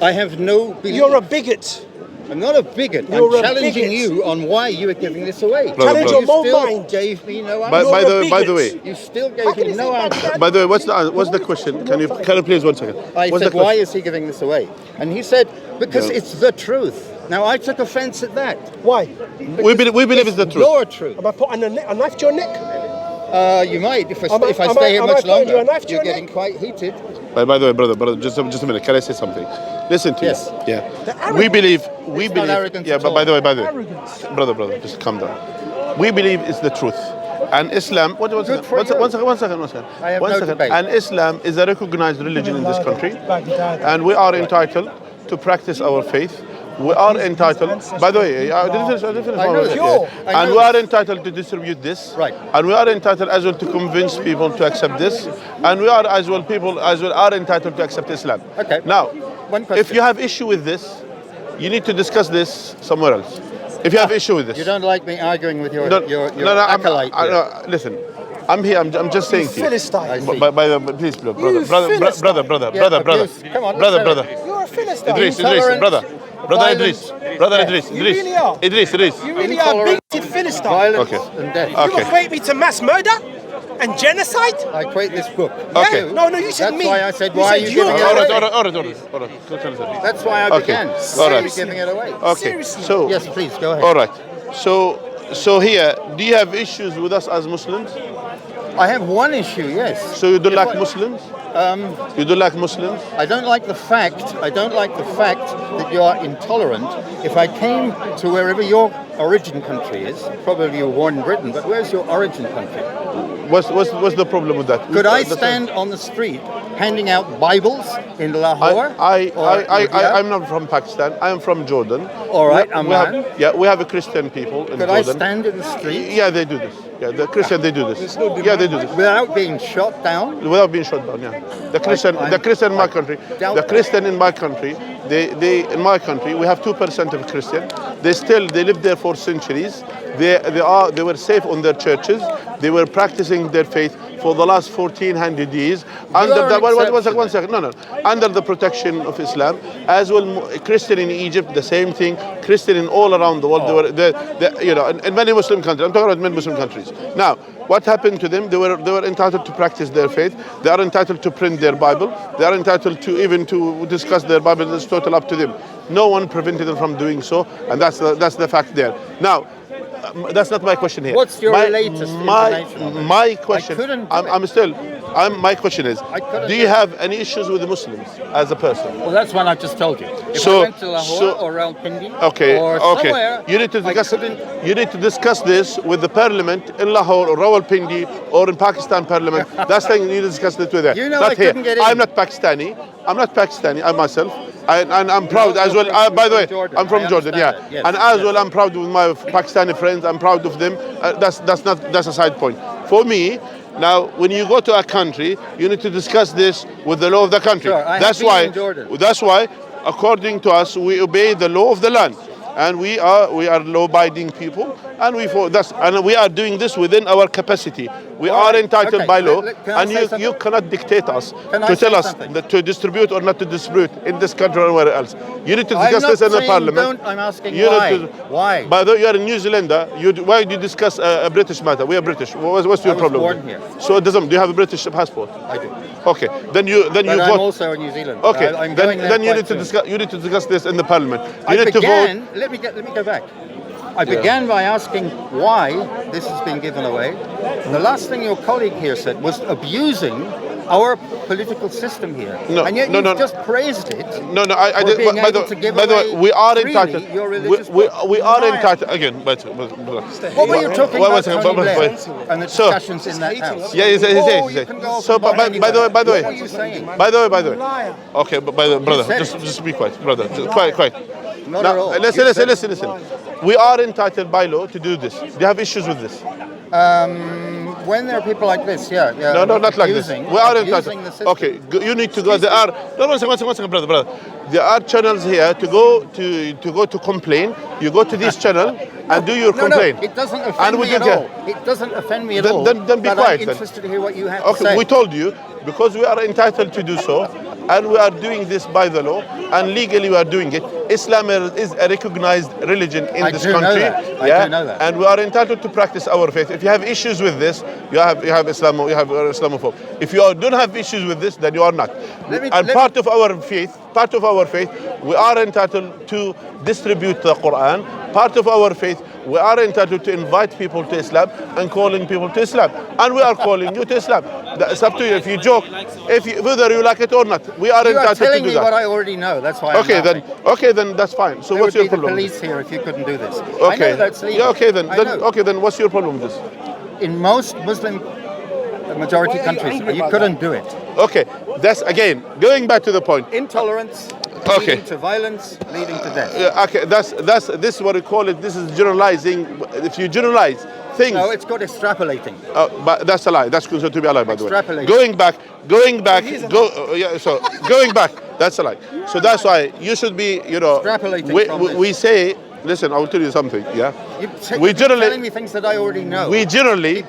I have no belief. You're a bigot. I'm not a bigot. You're I'm challenging bigot. you on why you are giving this away. Challenge your You mold still mind. gave me no answer. By the way, You still gave me no answer. by the way, what's the question? Can you please 1 second? I What's said, the why question? is he giving this away? And he said, because No. it's the truth. Now, I took offense at that. Why? We believe it's the truth. Your truth. Am I putting a knife to your neck? You might, if I Am I- stay here am I much putting you a longer. knife to You're your getting quite heated. By the way, brother, just a minute. Can I say something? Listen to Yes. you. Yeah. arrogance. We believe. not arrogance Yeah, at but all. by the way, Arrogance. brother, just calm down. We believe it's the truth. And Islam. One Good second. for you. One second. I have One no second. debate. And Islam is a recognized religion in this country, and we are entitled to practice our faith. We are entitled. By the way, I didn't finish. I know my this. word. I And know we are this. entitled to distribute this. Right. And we are entitled as well to convince people to accept this. And we are as well are entitled to accept Islam. Okay. Now, One question. if you have issue with this, you need to discuss this somewhere else. If you have issue with this. You don't like me arguing with your I'm- acolyte here. no, listen, I'm here. I'm just saying to you. Philistine. I see. Please, brother, Philistine. brother. Yeah, abuse. Come on, let's have it. You're a Philistine. Idris, Intolerant, brother violent. Idris. You really are. Idris. You really are a Intolerant. bigoted Philistine. Violence Okay. and death. You Okay. equate me to mass murder and genocide? I equate this book. Okay. Yeah. No, you said That's me. why I said, You why are said you you're giving it a- away? All right. That's why I Okay. began. All Why are you right. giving it away? Okay. Seriously. So Yes, please, go ahead. all right. So here, do you have issues with us as Muslims? I have one issue, yes. So you don't If like I- Muslims? You don't like Muslims? I don't like the fact that you are intolerant. If I came to wherever your origin country is, probably you were born in Britain, but where's your origin country? What's the problem with that? Could I stand on the street handing out Bibles in Lahore? I'm not from Pakistan. I am from Jordan. All right, we have, Amman. we have a Christian people in Could I Jordan. stand in the street Yeah, they do this. Yeah, the Christian they do this. Yeah, they do this. without being shot down? Without being shot down. Yeah, the Christian in my country. doubt The that. Christian in my country. They in my country we have 2% of Christian. They live there for centuries. They were safe on their churches. They were practicing their faith for the last 1400 years under are the an one second. No. Under the protection of Islam, as well. Christian in Egypt, the same thing. Christian in all around the world. They were, in many Muslim countries. I'm talking about many Muslim countries. Now, what happened to them? They were entitled to practice their faith. They are entitled to print their Bible. They are entitled to even to discuss their Bible. It's total up to them. No one prevented them from doing so, and that's the fact there. Now, that's not my question here. What's your latest information on this? My question. I couldn't do My question is: couldn't do you have any issues with the Muslims as a person? Well, that's what I just told you. If So- I went to Lahore or Rawalpindi Okay. or Okay. somewhere, You need to I discuss. couldn't. You need to discuss this with the parliament in Lahore or Rawalpindi or in Pakistan parliament. That's thing you need to discuss it with there. You know not I here. couldn't get in. I'm not Pakistani. I myself. And I'm proud as well. you're By the way, from Jordan. I'm from I Jordan. Yeah. understand that. Yes, And as yes. well, I'm proud with my Pakistani friends. I'm proud of them. That's a side point. For me, now when you go to a country, you need to discuss this with the law of the country. Sure, I have That's been why. in Jordan. That's why, according to us, we obey the law of the land. And we are law-abiding people, and we are doing this within our capacity. We All are right, entitled okay. by law, Can I and say you something? cannot dictate us Can I to say tell us something? that to distribute or not to distribute in this country or anywhere else. You need to I'm discuss not this in the saying parliament. don't, I'm asking You why. need to- Why? By the way, you are in Newzealand. Why do you discuss a British matter? We are British. What's your was problem? born here. So it doesn't. Do you have a British passport? I do. Okay. Then you But I'm vote. also in New Zealand. Okay. I'm going there Then you quite need to soon. discuss. You need to discuss this in the parliament. You I need to vote. began, let me go back. I began by asking why this has been given away. The last thing your colleague here said was abusing our political system here. No, and yet no, you've no. just praised it. No, I for did. being By able the to give way, away we are freely entitled. your religious We are book. entitled again. But What were you talking One about second, Tony wait. Blair and the So- discussions in that house? Yeah, he said. You can go off So, and by the way, What were you saying? By the way. Liar. Okay, but by the brother, said just be quiet, brother. Just quiet. Not Now, at all. listen. We are entitled by law to do this. Do you have issues with this? When there are people like this, yeah. No, not like this. abusing- We are abusing entitled. the system. Okay, you need to go. There are one second, brother. There are channels here to go to complain. You go to this channel and do your complaint. No, it doesn't And offend we me at don't care. all. It doesn't offend me at Then- all. then be but quiet I'm then. interested to hear what you have to Okay, say. we told you because we are entitled to do so. and we are doing this by the law, and legally we are doing it. Islam is a recognized religion in this country. I do know that. And we are entitled to practice our faith. If you have issues with this, you have Islamophobe. If you don't have issues with this, then you are not. Part of our faith, we are entitled to distribute the Quran. Part of our faith, we are entitled to invite people to Islam and calling people to Islam. And we are calling you to Islam. It's up to you. If you joke, whether you like it or not, we are entitled to do that. You are telling me what I already know. That's why. Okay, then that's fine. So there what's your would be problem? The police here if you couldn't do this. Okay. I know that's legal. Yeah. Okay, then what's your problem with this? In most Muslim majority countries, you couldn't do it. Okay, that's again going back to the point. Intolerance. Okay. Leading to violence, leading to death. Okay, this is what we call it. This is generalizing. If you generalize things. No, it's called extrapolating. But that's a lie. That's considered to be a lie, by the way. Extrapolating. Going back. Going back. That's a lie. So that's why you should be. Extrapolating. We say. Listen, I will tell you something. Yeah. You're telling me things that I already know. We generally,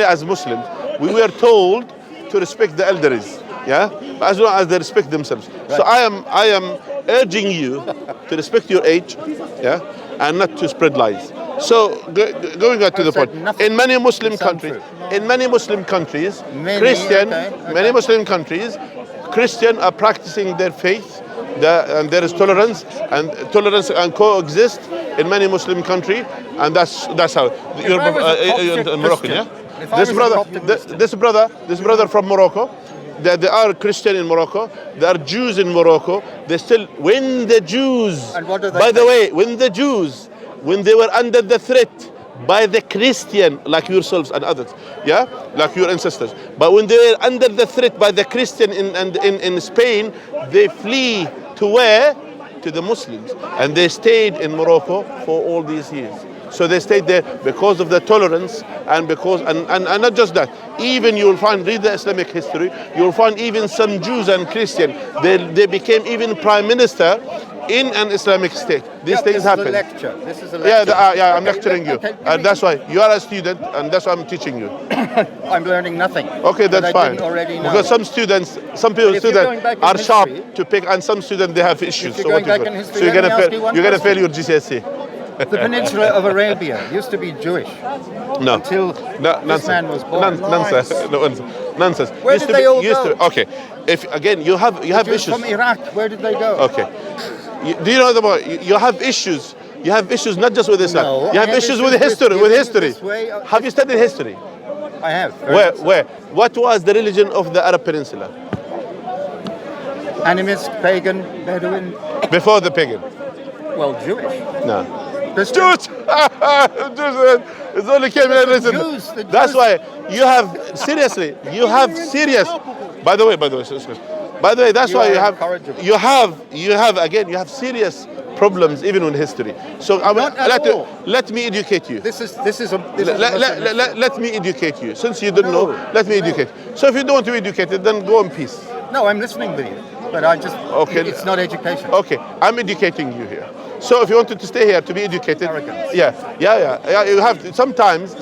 as Muslims, we were told to respect the elders. Yeah, as long as they respect themselves. Right. So I am urging you to respect your age, yeah, and not to spread lies. So going back to the point, in many Muslim countries, Christian are practicing their faith, and there is tolerance and coexist in many Muslim countries, and that's how you're Moroccan, yeah. This brother from Morocco. They are Christian in Morocco. They are Jews in Morocco. When the Jews, by the way, when they were under the threat by the Christian, like yourselves and others, yeah, like your ancestors. But when they were under the threat by the Christian in Spain, they flee to where? To the Muslims, and they stayed in Morocco for all these years. So they stayed there because of the tolerance and not just that. Even you'll find, read the Islamic history, you'll find even some Jews and Christian, they became even prime minister in an Islamic state. These things happen. This is a lecture. Yeah, I'm lecturing you. And that's why you are a student, and that's why I'm teaching you. I'm learning nothing. Okay, that's fine. Because some students are sharp to pick, and some students, they have issues. So you're gonna fail your GCSE. The Peninsula of Arabia used to be Jewish. No. Until this man was born. Nonsense. Where did they all go? Okay. If again you have issues from Iraq, where did they go? Okay. Do you know you have issues? You have issues not just with Islam. No, you have issues with history. Have you studied history? I have. Where? What was the religion of the Arab Peninsula? Animist, pagan, Bedouin. Before the pagan. Well, Jewish. No. Jews. It's only came in recently. That's why you have serious. By the way, that's why you have serious problems even in history. So let me educate you. Let me educate you. Since you don't know, let me educate. So if you don't want to be educated, then go in peace. No, I'm listening with you, but it's not education. Okay, I'm educating you here. So if you wanted to stay here to be educated, arrogance. Yeah. You have to, sometimes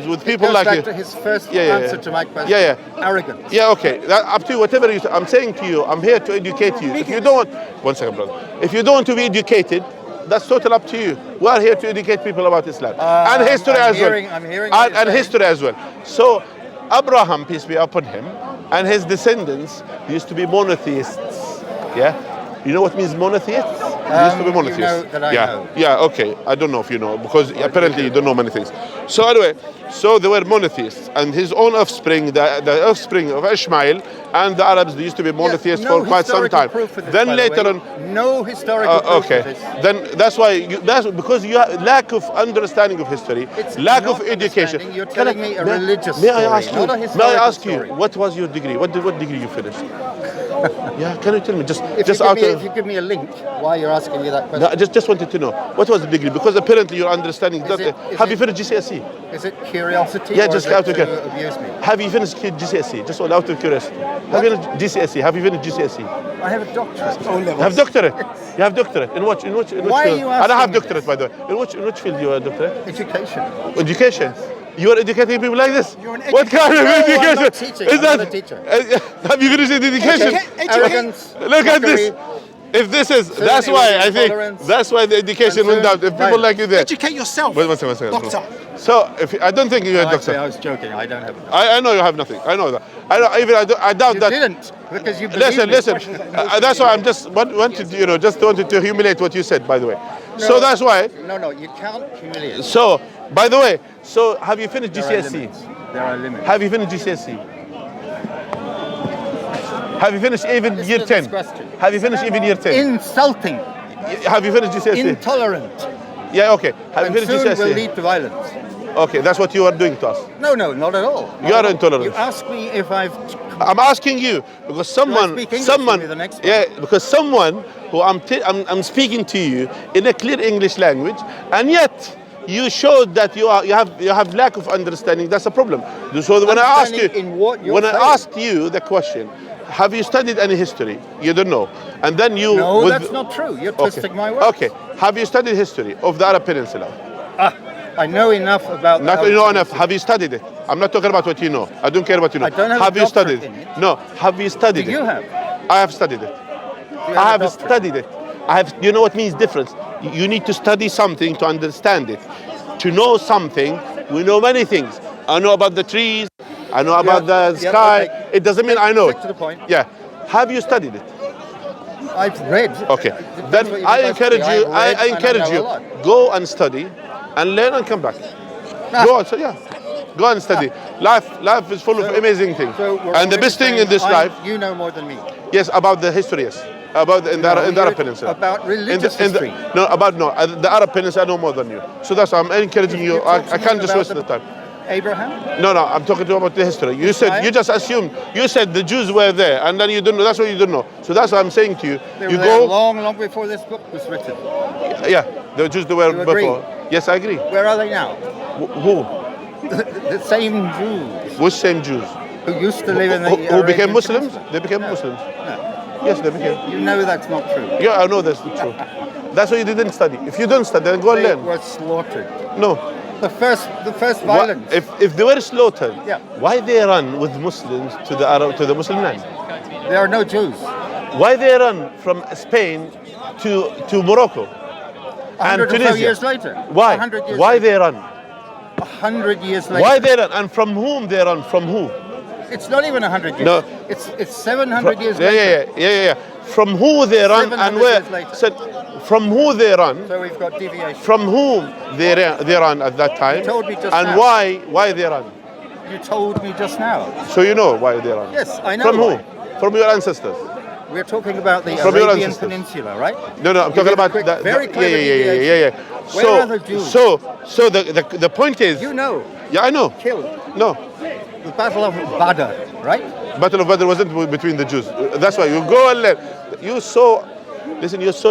with people like you. To his first answer to my question. Yeah. Arrogance. Yeah, okay. Up to you, whatever you. I'm saying to you, I'm here to educate you. If you don't want, one second, brother. If you don't want to be educated, that's totally up to you. We are here to educate people about Islam and history as well. I'm hearing. And history as well. So Abraham, peace be upon him, and his descendants used to be monotheists. Yeah. You know what means monotheists? Used to be monotheists. You know that I know. Yeah, okay. I don't know if you know, because apparently you don't know many things. So anyway, they were monotheists, and his own offspring, the offspring of Ishmael, and the Arabs, they used to be monotheists for quite some time. Then later on, no historical proof for this. Then that's because you have lack of understanding of history, lack of education. You're telling me a religious story. May I ask you? What was your degree? What degree you finished? Yeah, can you tell me if you give me a link, why you're asking me that question? No, I just wanted to know what was the degree, because apparently your understanding. Have you finished GCSE? Is it curiosity? Yeah, or just is out it of to abuse me? Have you finished GCSE? Just out of curiosity. Have you finished GCSE? Have you finished GCSE? I have a doctorate. You have doctorate. You have doctorate. In which Why field? are you asking I don't have me doctorate, by the way. In which field you are doctorate? Education. Education. You are educating people like this. You're an What kind of No, I'm education not teaching. is I'm that? not a teacher. Have you finished education? Arrogance. Look at this. mockery, If this is, Certainly that's why with I think intolerance that's why the education went down. and If people like you there. Educate yourself. Wait, one second. Doctor. So if I don't think you're a Oh, actually, I doctor. was joking. I don't have. I know you have nothing. I know that. I doubt You that. didn't because you believed Listen. me. That's why I'm just wanted to humiliate what you said. By the way. So that's why. No, you can't humiliate. So by the way. So have you finished There are GCSE? limits. There are limits. Have you finished GCSE? Have you finished even Listen year to this 10? question. Have you finished even year 10? Insulting, Have you finished GCSE? intolerant, Yeah, okay. Have and you finished soon will GCSE? lead to violence. Okay, that's what you are doing to us. No, not at all. Not You are at all. intolerant. You ask me if I've. I'm asking you because someone, speak English to me the next one? yeah, because someone who I'm speaking to you in a clear English language, and yet you showed that you have lack of understanding. That's a problem. So when I ask you, Understanding in what you're when I saying. asked you the question, have you studied any history? You don't know, and then you. No, that's not true. You're twisting my words. Okay, have you studied history of the Arab Peninsula? I know enough about. Not the you know Arab enough. Have you studied it? I'm not talking about what you know. I don't care what you know. I don't have a you studied doctorate in it. No. Have you studied Do it? you have? I have studied it. Do you I have a have doctorate? studied it. You know what means difference? You need to study something to understand it. To know something, we know many things. I know about the trees. I know about the yeah, sky. okay. It doesn't mean I know Stick it. to the point. Yeah. Have you studied it? I've read. Okay. Depends Then what you I mean by encourage study. you. I've I read and encourage know a you. lot. Go and study, and learn and come back. Go on. So yeah. Go and study. Life is full of amazing things. So we're And the already best thing in saying this life. You know more than me. Yes, about the history, yes. About in the Arab you're Peninsula. about religious history. The Arab Peninsula I know more than you. So that's why I'm encouraging you. You're I talking can't just about waste the time. Abraham? No, I'm talking to you about the history. You said you just assumed. You said the Jews were there, and then you don't know. That's what you don't know. So that's what I'm saying to you. They You were there go. long before this book was written. Yeah, the Jews they were You agree? before. Yes, I agree. Where are they now? Who? The same Jews Which same Jews? who used to live in the Who became Arabian Muslims? Peninsula. They became No. Muslims. No. Yes, they became. You know that's not true. Yeah, I know that's the truth. That's why you didn't study. If you don't study, then go and They learn. were slaughtered. No. The first Why- violence. If they were slaughtered, Yeah. why they run with Muslims to the Muslim land? There are no Jews. Why they run from Spain to Morocco and 100 or so Tunisia? years later. Why? 100 years Why later. they run? 100 years later. Why they run? And from whom they run? From who? It's not even 100 years. No. It's 700 years Yeah, later. yeah. From who they run 700 and where? years later. So, from who they run? So we've got deviation. From whom they run at that time? You told me just and now. why they run? You told me just now. So you know why they run? Yes, I know From why. who? From your ancestors. We're talking about the From your Arabian ancestors. Peninsula, right? No, I'm You talking gave a about quick, that. very clever deviation. Yeah. Where are the Jews? So the point is. You know, Yeah, I know. killed. No, The Battle of Badr, right? Battle of Badr wasn't between the Jews. That's why you go and learn. You're so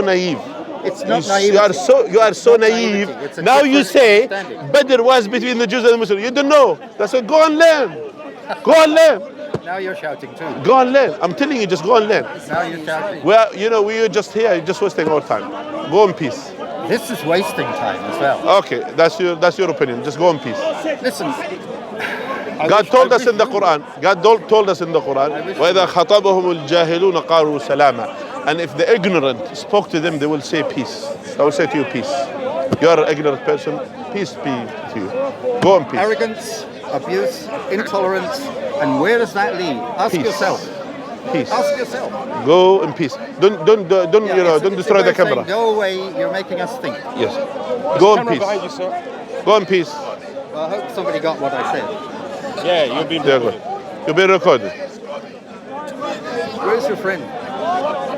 naive. It's not You naivety. are so It's not naive. naivety. It's a Now you different say understanding. Badr was between the Jews and the Muslims. You don't know. That's why go and learn. Go and learn. Now you're shouting too. Go and learn. I'm telling you, just go and learn. Now you're shouting. Well, we're just here, you're just wasting our time. Go in peace. This is wasting time as well. Okay, that's your opinion. Just go in peace. Listen. God told us in the Quran. God told us in the Quran. وَإِذَا خَطَبَهُمُ الْجَاهِلُونَ قَالُوا سَلَامًا. And if the ignorant spoke to them, they will say peace. I will say to you peace. You are an ignorant person. Peace be to you. Go in peace. Arrogance, abuse, intolerance, and where does that lead? Ask Peace. yourself. Peace. Ask yourself. Go in peace. Don't Yeah, don't it's destroy a way the of saying, camera. go away. You're making us think. Yes. Go in Camera peace. behind you, sir. Go in peace. Well, I hope somebody got what I said. Yeah, you've been. There you go. You've been recorded. Where's your friend?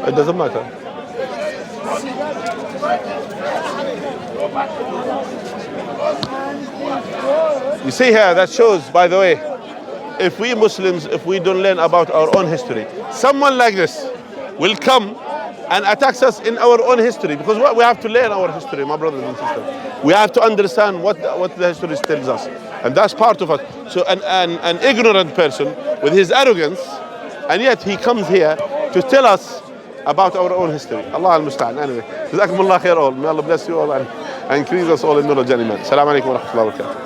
It doesn't matter. You see here, that shows, by the way, if we Muslims, if we don't learn about our own history, someone like this will come and attacks us in our own history, because we have to learn our history, my brothers and sisters. We have to understand what the history tells us, and that's part of it. So an ignorant person with his arrogance, and yet he comes here to tell us about our own history. Allah al-Musta'an. Anyway, Jazakumullah khair all. May Allah bless you all and increase us all in knowledge and iman. Assalamu alaikum wa rahmatullahi wa barakatuh.